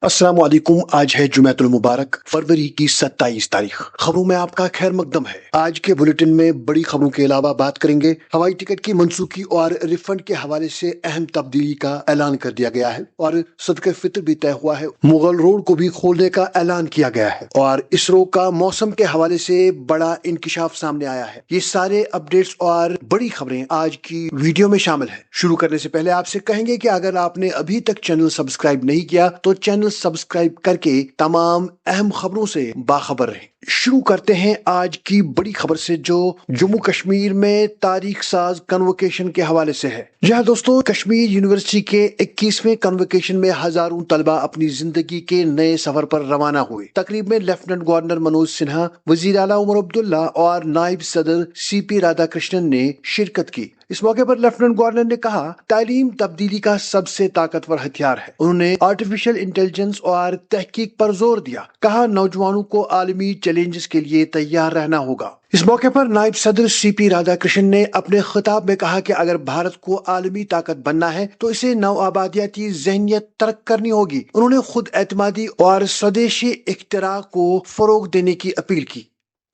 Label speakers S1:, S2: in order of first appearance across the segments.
S1: अस्सलाम वालेकुम। आज है जुमेतुल मुबारक, फरवरी की 27 तारीख। खबरों में आपका खैर मकदम है। आज के बुलेटिन में बड़ी खबरों के अलावा बात करेंगे हवाई टिकट की मनसूखी और रिफंड के हवाले से अहम तब्दीली का ऐलान कर दिया गया है और सदक़े फितर भी तय हुआ है। मुगल रोड को भी खोलने का ऐलान किया गया है और इसरो का मौसम के हवाले से बड़ा इंकिशाफ सामने आया है। ये सारे अपडेट्स और बड़ी खबरें आज की वीडियो में शामिल है। शुरू करने से पहले आपसे कहेंगे कि अगर आपने अभी तक चैनल सब्सक्राइब नहीं किया तो चैनल सब्सक्राइब करके तमाम अहम खबरों से बाखबर रहें। शुरू करते हैं आज की बड़ी खबर से जो जम्मू कश्मीर में तारीख साज कन्वोकेशन के हवाले से है। जहां दोस्तों कश्मीर यूनिवर्सिटी के 21वें कन्वोकेशन में हजारों तलबा अपनी जिंदगी के नए सफर पर रवाना हुए। तकरीब में लेफ्टिनेंट गवर्नर मनोज सिन्हा, वजीर आला उमर अब्दुल्ला और नायब सदर CP राधाकृष्णन ने शिरकत की। इस मौके पर लेफ्टिनेंट गवर्नर ने कहा, तालीम तब्दीली का सबसे ताकतवर हथियार है। उन्होंने आर्टिफिशियल इंटेलिजेंस और तहकीक पर जोर दिया। कहा, नौजवानों को आलमी चैलेंजेस के लिए तैयार रहना होगा। इस मौके पर नायब सदर CP राधाकृष्णन ने अपने खिताब में कहा कि अगर भारत को आलमी ताकत बनना है तो इसे नवआबादियाती ज़हनियत तर्क करनी होगी। उन्होंने खुद एतमादी और स्वदेशी इख्तिरा को फरोग देने की अपील की।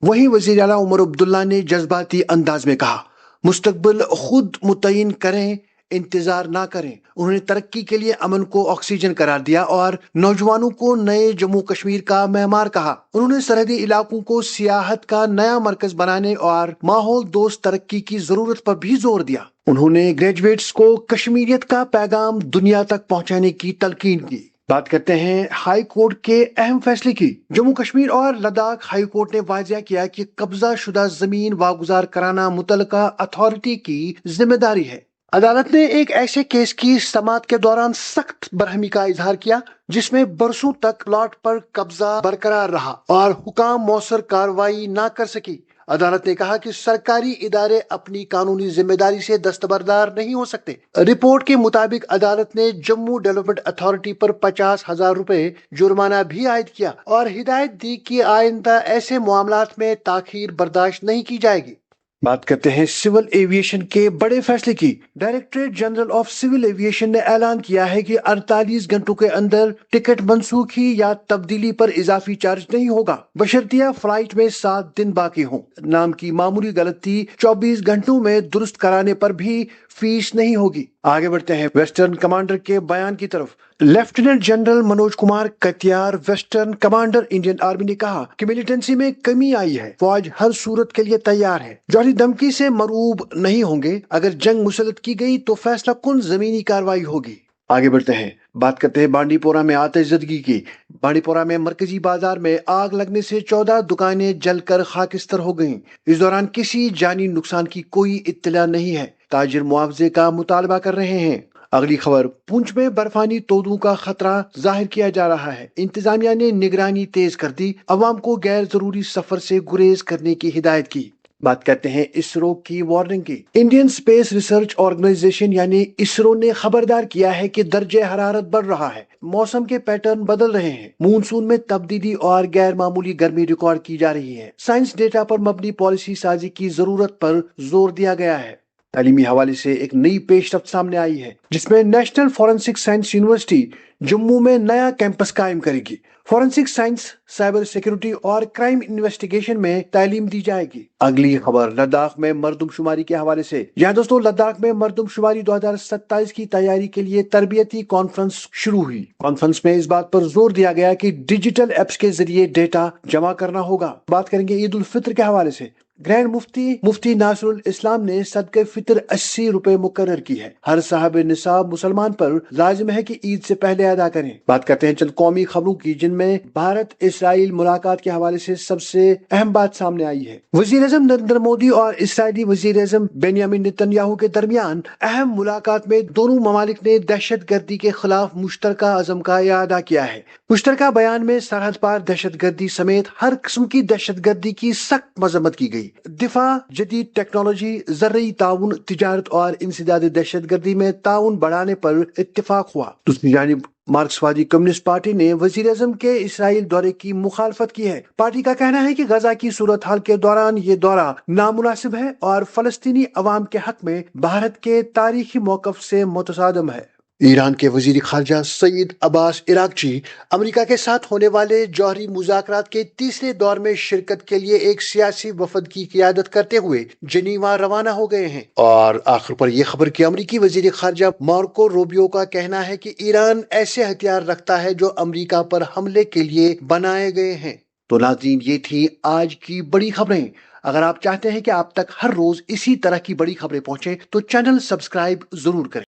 S1: वहीं वजीर आला उमर अब्दुल्ला ने जज्बाती अंदाज में कहा, मुस्तकबिल खुद मुतय्यन करें, इंतजार ना करें। उन्होंने तरक्की के लिए अमन को ऑक्सीजन करार दिया और नौजवानों को नए जम्मू कश्मीर का मेहमान कहा। उन्होंने सरहदी इलाकों को सियाहत का नया मरकज बनाने और माहौल दोस्त तरक्की की जरूरत पर भी जोर दिया। उन्होंने ग्रेजुएट्स को कश्मीरियत का पैगाम दुनिया तक पहुंचाने की तलकीन की। बात करते हैं हाई कोर्ट के अहम फैसले की। जम्मू कश्मीर और लद्दाख हाई कोर्ट ने वाज़ेह किया कि कब्जा शुदा जमीन वागुजार कराना मुतल्लिका अथॉरिटी की जिम्मेदारी है। अदालत ने एक ऐसे केस की समाअत के दौरान सख्त बरहमी का इजहार किया जिसमें बरसों तक प्लॉट पर कब्जा बरकरार रहा और हुकाम मौसर कार्रवाई ना कर सकी। अदालत ने कहा कि सरकारी इदारे अपनी कानूनी जिम्मेदारी से दस्तबरदार नहीं हो सकते। रिपोर्ट के मुताबिक अदालत ने जम्मू डेवलपमेंट अथॉरिटी पर 50,000 रुपए जुर्माना भी आयद किया और हिदायत दी कि आइंदा ऐसे मामलात में ताखीर बर्दाश्त नहीं की जाएगी। बात करते हैं सिविल एविएशन के बड़े फैसले की। Directorate general of civil aviation ने ऐलान किया है कि 48 घंटों के अंदर टिकट मनसूखी या तब्दीली पर इजाफी चार्ज नहीं होगा, बशर्तिया फ्लाइट में 7 दिन बाकी हों। नाम की मामूली गलती 24 घंटों में दुरुस्त कराने पर भी फीस नहीं होगी। आगे बढ़ते हैं वेस्टर्न कमांडर के बयान की तरफ। Lieutenant general Manoj Kumar Katiyar, western commander Indian army ने कहा कि मिलिटेंसी में कमी आई है। फौज हर सूरत के लिए तैयार है, जौहरी धमकी से मरूब नहीं होंगे। अगर जंग मुसल्लत की गई तो फैसला कुन जमीनी कार्रवाई होगी। आगे बढ़ते हैं, बात करते हैं बांडीपोरा में आतिशज़दगी की। बांडीपोरा में मरकजी बाजार में आग लगने से 14 दुकानें जलकर खाकिस्तर हो गईं। इस दौरान किसी जानी नुकसान की कोई इत्तला नहीं है। ताजिर मुआवजे का मुतालबा कर रहे हैं। अगली खबर, पुंछ में बर्फानी तोदों का खतरा जाहिर किया जा रहा है। इंतजामिया ने निगरानी तेज कर दी, अवाम को गैर जरूरी सफर से गुरेज करने की हिदायत की। बात करते हैं इसरो की वार्निंग की। इंडियन स्पेस रिसर्च ऑर्गेनाइजेशन यानी इसरो ने खबरदार किया है कि दर्जे हरारत बढ़ रहा है, मौसम के पैटर्न बदल रहे हैं, मानसून में तब्दीली और गैर मामूली गर्मी रिकॉर्ड की जा रही है। साइंस डेटा पर मबनी पॉलिसी साजी की जरूरत पर जोर दिया गया है। तालीमी हवाले से एक नई पेशरफ्त सामने आई है जिसमें national forensic science university Jammu में नया कैंपस कायम करेगी। फॉरेंसिक साइंस, साइबर सिक्योरिटी और क्राइम इन्वेस्टिगेशन में तालीम दी जाएगी। अगली खबर लद्दाख में मरदमशुमारी के हवाले से। यहाँ दोस्तों लद्दाख में मरदमशुमारी 2027 की तैयारी के लिए तरबियती कॉन्फ्रेंस शुरू हुई। कॉन्फ्रेंस में इस बात पर जोर दिया गया कि डिजिटल एप्स के जरिए डेटा जमा करना होगा। बात करेंगे ईद उल फित्र के हवाले से। ग्रैंड मुफ्ती नासरुल इस्लाम ने सदक़े फितर 80 रुपए मुकर्रर की है। हर साहब निसाब मुसलमान पर लाजिम है कि ईद से पहले अदा करें। बात करते हैं चंद कौमी खबरों की जिनमें भारत इसराइल मुलाकात के हवाले से सबसे अहम बात सामने आई है। वजीर आज़म नरेंद्र मोदी और इसराइली वजीर आज़म बेंयामिन नेतन्याहू के दरमियान अहम मुलाकात में दोनों ममालिक ने दहशत गर्दी के खिलाफ मुश्तरका अज़म का इआदा किया है। मुश्तरका बयान में सरहद पार दहशत गर्दी समेत हर किस्म की दहशत गर्दी की सख्त मजम्मत की गई। दिफा, जदीद टेक्नोलॉजी, ज़रई ताउन, तिजारत और इंसदाद दहशत गर्दी में ताउन बढ़ाने पर इत्तेफाक हुआ। दूसरी जानिब मार्क्सवादी कम्युनिस्ट पार्टी ने वजीर आज़म के इसराइल दौरे की मुखालफत की है। पार्टी का कहना है कि गजा की सूरत हाल के दौरान ये दौरा नामुनासिब है और फलस्तीनी अवाम के हक में भारत के तारीखी मौकफ से मुतसादम है। ایران کے وزیر خارجہ سعید عباس عراقچی امریکہ کے ساتھ ہونے والے جوہری مذاکرات کے تیسرے دور میں شرکت کے لیے ایک سیاسی وفد کی قیادت کرتے ہوئے جنیوا روانہ ہو گئے ہیں۔ اور آخر پر یہ خبر کہ امریکی وزیر خارجہ مارکو روبیو کا کہنا ہے کہ ایران ایسے ہتھیار رکھتا ہے جو امریکہ پر حملے کے لیے بنائے گئے ہیں۔ تو ناظرین، یہ تھی آج کی بڑی خبریں۔ اگر آپ چاہتے ہیں کہ آپ تک ہر روز اسی طرح کی بڑی خبریں پہنچیں تو چینل سبسکرائب ضرور کریں۔